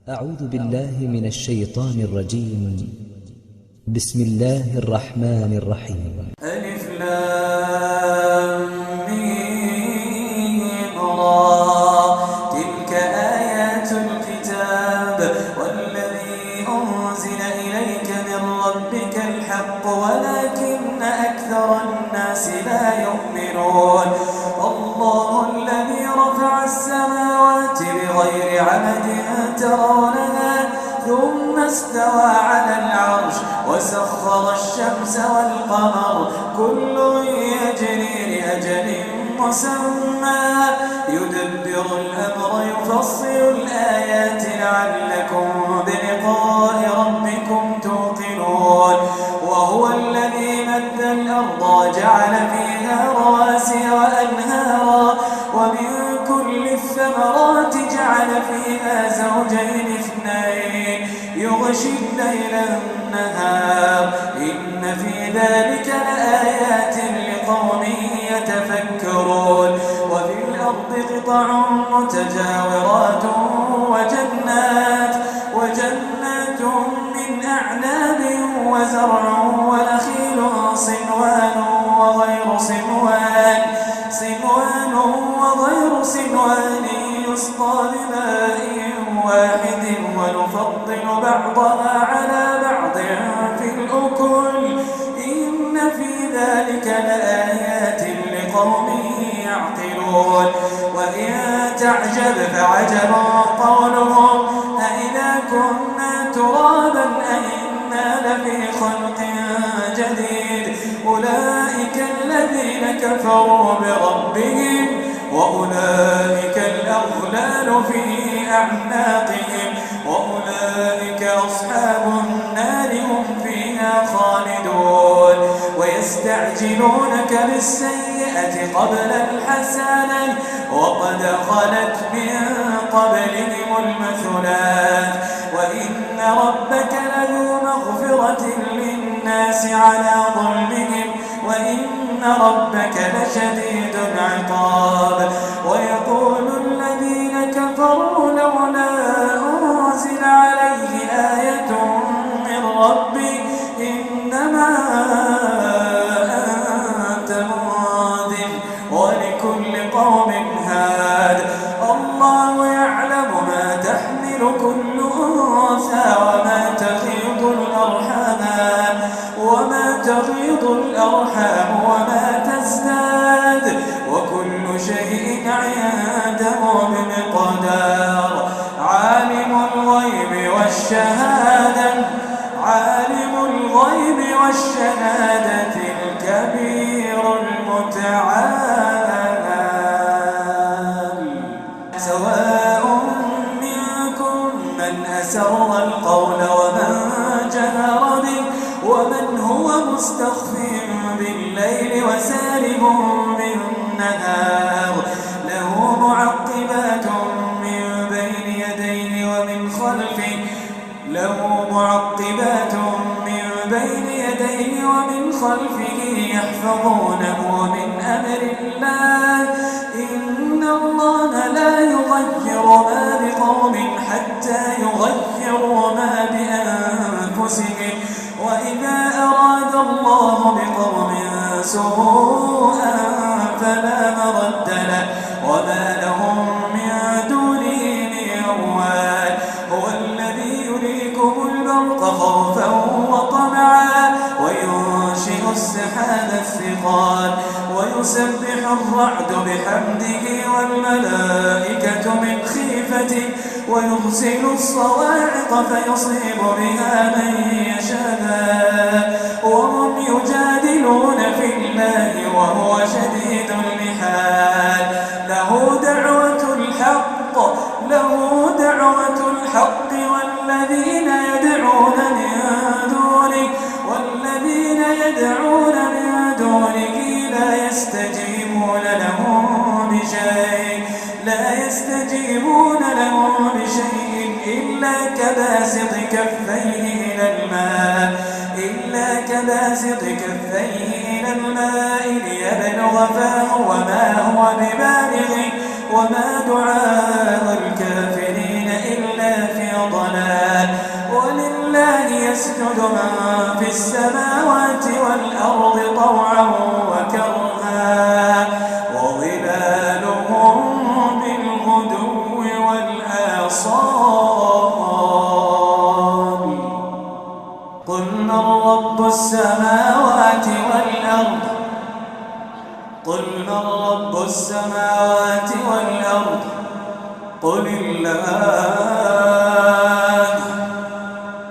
أعوذ بالله من الشيطان الرجيم. بسم الله الرحمن الرحيم. ألف لام ميم را تلك آيات الكتاب والذي أنزل إليك من ربك الحق ولكن أكثر الناس لا يؤمنون. الله الذي رفع السماوات بغير عمد ترونها ثم استوى على العرش وسخر الشمس والقمر كل يجري لأجل مسمى يدبر الأمر يفصل الآيات لعلكم بلقاء ربكم توقنون. وهو الذي مد الأرض وجعل فيها رواسي وأنهارا ومن كل الثمرات جعل فيها زوجين اثنين يغشي الليل النهار إن في ذلك لآيات لقوم يتفكرون. وفي الأرض قطع متجاورات وجنات من أعناب وزرع ونخيل صنوان وغير صنوان يسقى بماء واحد ونفضل بعضها على بعض في الأكل إن في ذلك لآيات لقوم يعقلون. وإن تعجب فعجب قولهم أإذا كنا ترابا أإنا لفي خلق جديد أولئك الذين كفروا بربهم وأولئك الأغلال في أعناقهم وأولئك أصحاب النار هم فيها خالدون. ويستعجلونك بالسيئة قبل الحسنة وقد خلت من قبلهم المثلات وإن ربك لذو مغفرة للناس على ظلمهم وإن ربك لشديد العقاب. ويقول الذين كفروا لولا أنزل عليه آية من ربه إنما أنت منذر ولكل قوم هاد الله يعلم ما تحمل كل أنثى وما تغيض الأرحام وما تزداد وكل شيء عنده بمقدار. عالم الغيب والشهادة الكبير المتعال. سواء منكم من أسر القول ومن جهر به ومن هو مستخف بالليل وسارب بالنهار له معقبات من بين يديه ومن خلفه يحفظونه من أمر الله إن الله لا يغير ما بقوم حتى يغيروا ما بأنفسهم وإذا أراد الله بقوم سوءا فلا مرد له وما لهم من دونه من وال. هو الذي يريكم البرق خوفا وطمعا وينشئ السحاب الثقال ويسبح الرعد بحمده والملائكة من خيفته ويرسل الصواعق فيصيب بها من يشاء وهم يجادلون في الله وهو شديد المحال. له دعوة الحق والذين يدعون من دونه لا يستجيبون لهم بشيء إلا كباسط كفيه إلى الماء ليبلغ فاه وما هو ببالغه وما دعاء الكافرين إلا في ضلال. ولله يسجد من في السماوات والأرض طوعا وكرها وظلالهم بالغدو والآصال. قل من رب السماوات والأرض قل من رب السماوات والأرض قل الله.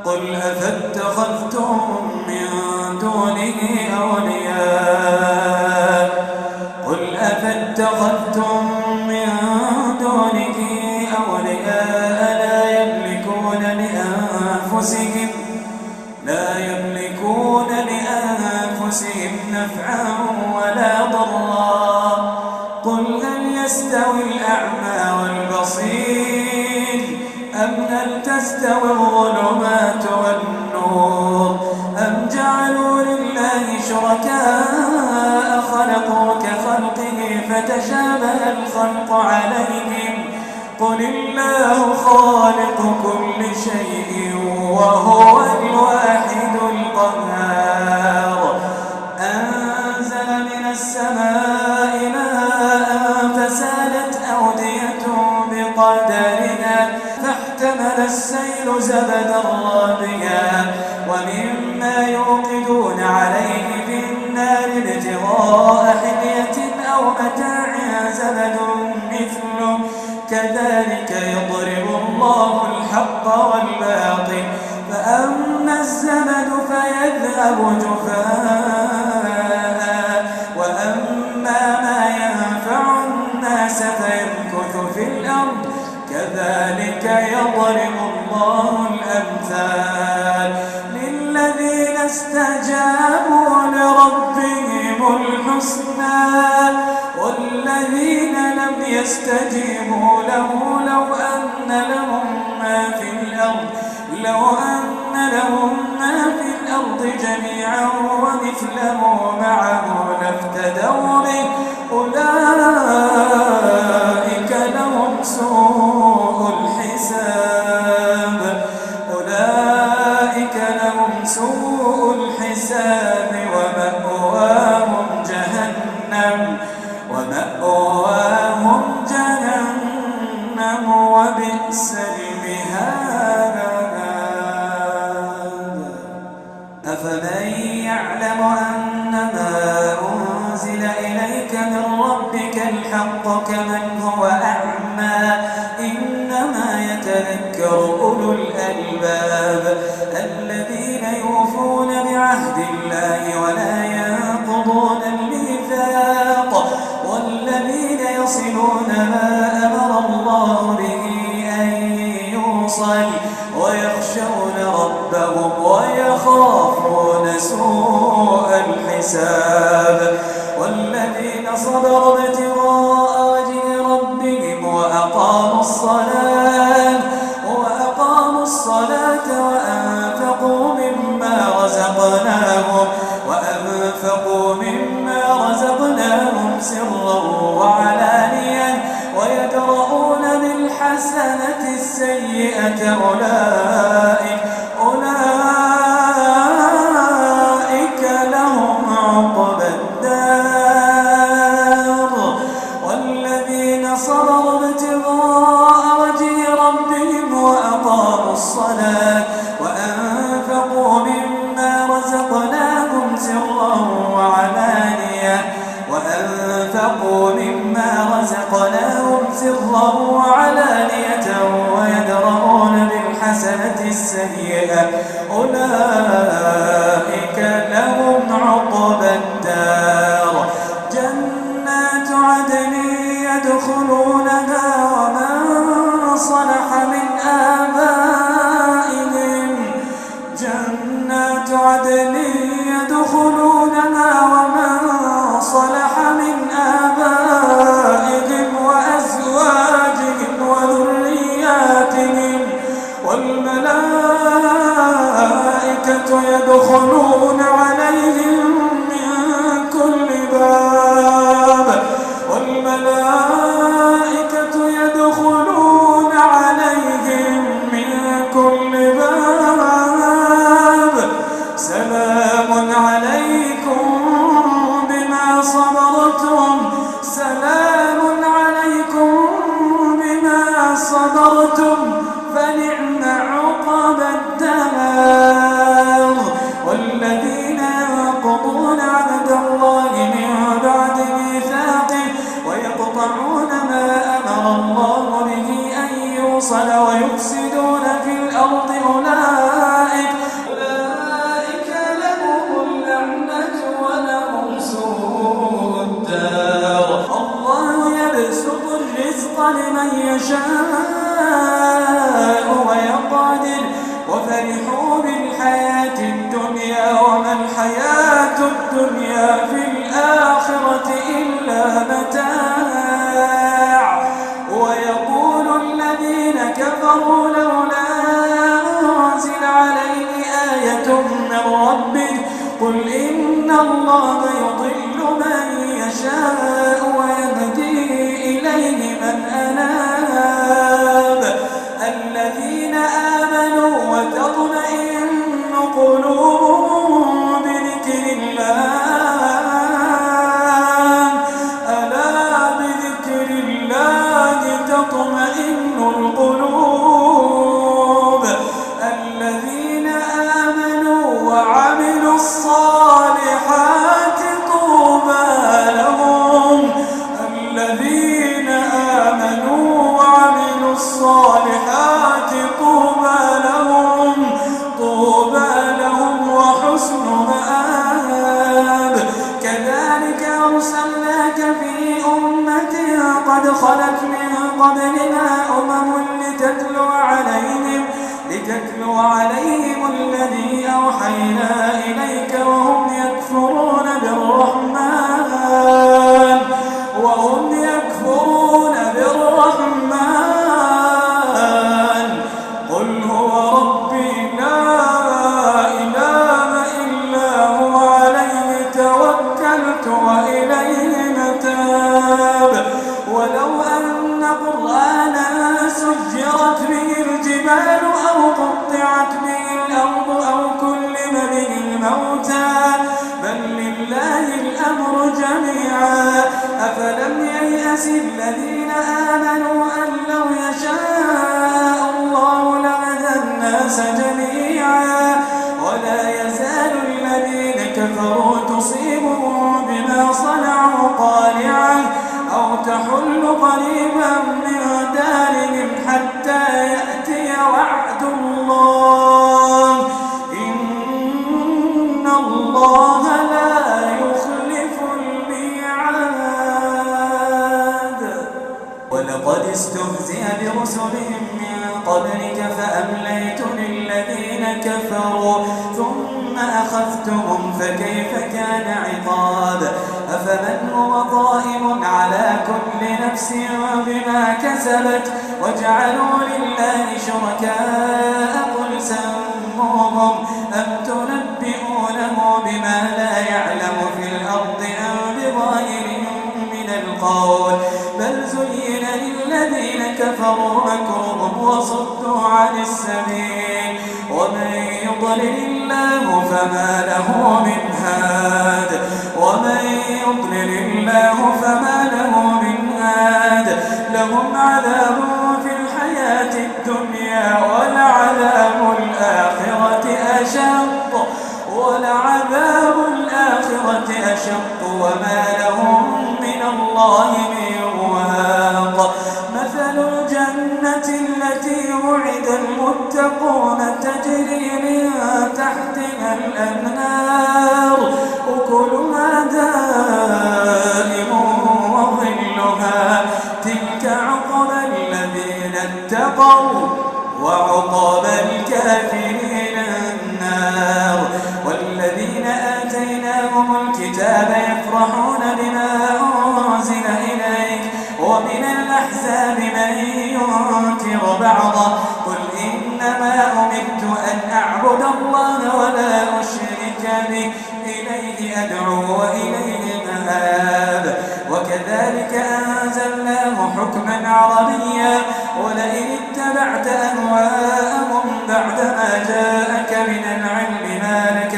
قل أفاتخذتم من دونه أولياء قل أفاتخذتم من دونه أولياء لا يملكون لأنفسهم نفعا ولا ضرا. قل هل يستوي الأعمى والبصير أم هل تستوي الظلمات والنور أم جعلوا لله شركاء خلقوا كخلقه فتشابه الخلق عليهم. قل الله خالق كل شيء وهو الواحد القهار. أنزل من السماء ماء فسالت أودية بقدرها فاحتمل السيل زبدا رابيا ومما يوقدون عليه في النار ابتغاء حلية أو متاع زبد مثله كذلك يضرب الله الحق والباطل. فأما الزبد فيذهب جفاء وأما ما ينفع الناس فيمكث في الأرض كذلك يضرب الله الأمثال للذين استجابوا لربهم الحسنى والذين لم يستجيبوا له لو أن لهم ما في الأرض جميعا ومثله معه لافتدوا به أولئك لهم سوء الحساب ومأواهم جهنم وبئس المهاد. أفمن يعلم أنما أنزل إليك من ربك الحق كمن هو أعمى إنما يتذكر أولو الألباب الذين يوفون بعهد الله ولا ينقضون الميثاق والذين يصلون ما أمر الله به أن يوصل ويخشون ربهم ويخافون سوء الحساب. والذين صبروا ابتغاء وجه ربهم وأقاموا الصلاة وأنفقوا مما رزقناهم سرا وعلانية ويدرؤون بالحسنة السيئة أولئك لهم عقبى الدار. والذين صبروا ابتغاء وجه ربهم وأقاموا الصلاة وأنفقوا مما رزقناهم سرا وعلانية ويدرؤون بالحسنة السيئة أولئك لهم عقبى الدار. جنات عدن يدخلونها ومن صلح من آبائهم وأزواجهم وذرياتهم والملائكة يدخلون عليهم من كل باب والملائكة يدخلون عليهم من الأرض أولئك لهم اللعنة ولهم سوء الدار. الله يبسط الرزق لمن يشاء ويقدر وفرحوا بالحياة الدنيا وما الحياة الدنيا في الآخرة إلا متاع. ويقول الذين كفروا لولا أنزل عليه آية من ربه قل إن الله يضل من يشاء ويهدي إليه من أناب. الذين آمنوا وتطمئن قلوبهم بذكر الله ألا بذكر الله تطمئن القلوب. الذين آمنوا وعملوا الصالحات طوبى لهم. الذين آمنوا وعملوا الصالحات طوبى لهم وحسن مآب. كذلك أرسلناك في أمة قد خلت من قبلها أمم لتتلو عليهم الذي أوحينا إليك وهم يكفرون بالرحمن قل هو ربي لا إله إلا هو عليه توكلت وإليه متاب. ولو أن قرآنا سجرت به الجبال أو قطعت به الأرض أو كلم به الموتى بل لله الأمر جميعا. أفلم ييأس الذين آمنوا أن لو يشاء الله لهدى الناس جميعا. ولا يزال الذين كفروا تصيبهم بما صنعوا قارعة أو تحل قريبا من دارهم حتى يأتي وعد الله إن الله لا يخلف الميعاد. ولقد استهزئ برسلهم من قبلك فأمليت للذين كفروا ثم أخذتهم فكيف كان عقاب. أفمن هو قائم على كل نفس بما كسبت وجعلوا لله شركاء قل سموهم أم تنبئونه بما لا يعلم في الأرض أم بظاهر من القول بل زين للذين كفروا مكرهم وصدوا عن السبيل ومن يضلل الله فما له من هاد لهم عذاب في الحياة الدنيا ولعذاب الآخرة أشق وما لهم من الله من واق. مثل الجنة التي وعد المتقون تجري من تحتها الأنهار أكلها دائم وظلها تلك عقبى الذين اتقوا وعقبى الكافرين النار. والذين آتيناهم الكتاب يفرحون بما أنزل إليك ومن الأحزاب من ينكر بعضه قل إنما أمرت أن أعبد الله ولا أشرك به إليه أدعو وإليه مآب. وكذلك أنزلناه حكما عربيا ولئن اتبعت أهواءهم بعدما جاءك من العلم ما لك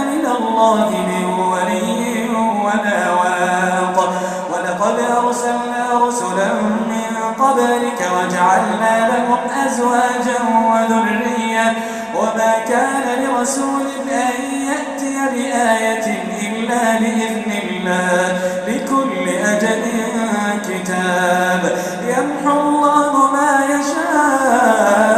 من الله من ولي ولا واق. ولقد أرسلنا رسلا من قبلك وجعلنا لهم أزواجا وذرية وما كان لرسول أن يأتي بآية إلا بإذن الله لكل أجل كتاب يمحو الله ما يشاء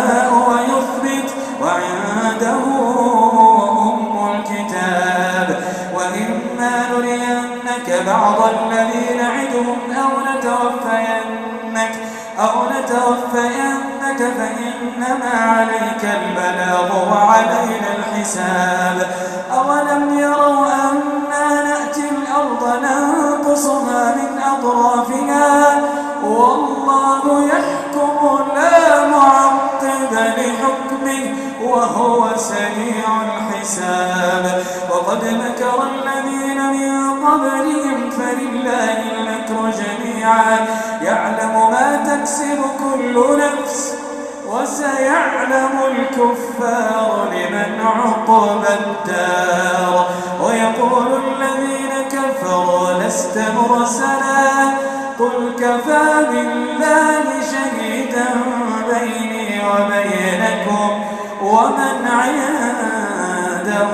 إنما عليك البلاغ وعلينا الحساب أولم يروا أنا نأتي الأرض ننقصها من أطرافها والله يحكم لا معقب لحكمه وهو سريع الحساب وقد مكر الذين من قبلهم فلله المكر جميعا يعلم ما تكسب كل نفس وسيعلم الكفار لمن عقب الدار ويقول الذين كفروا لست مرسلا قل كفى بالله شهيدا بيني وبينكم ومن عنده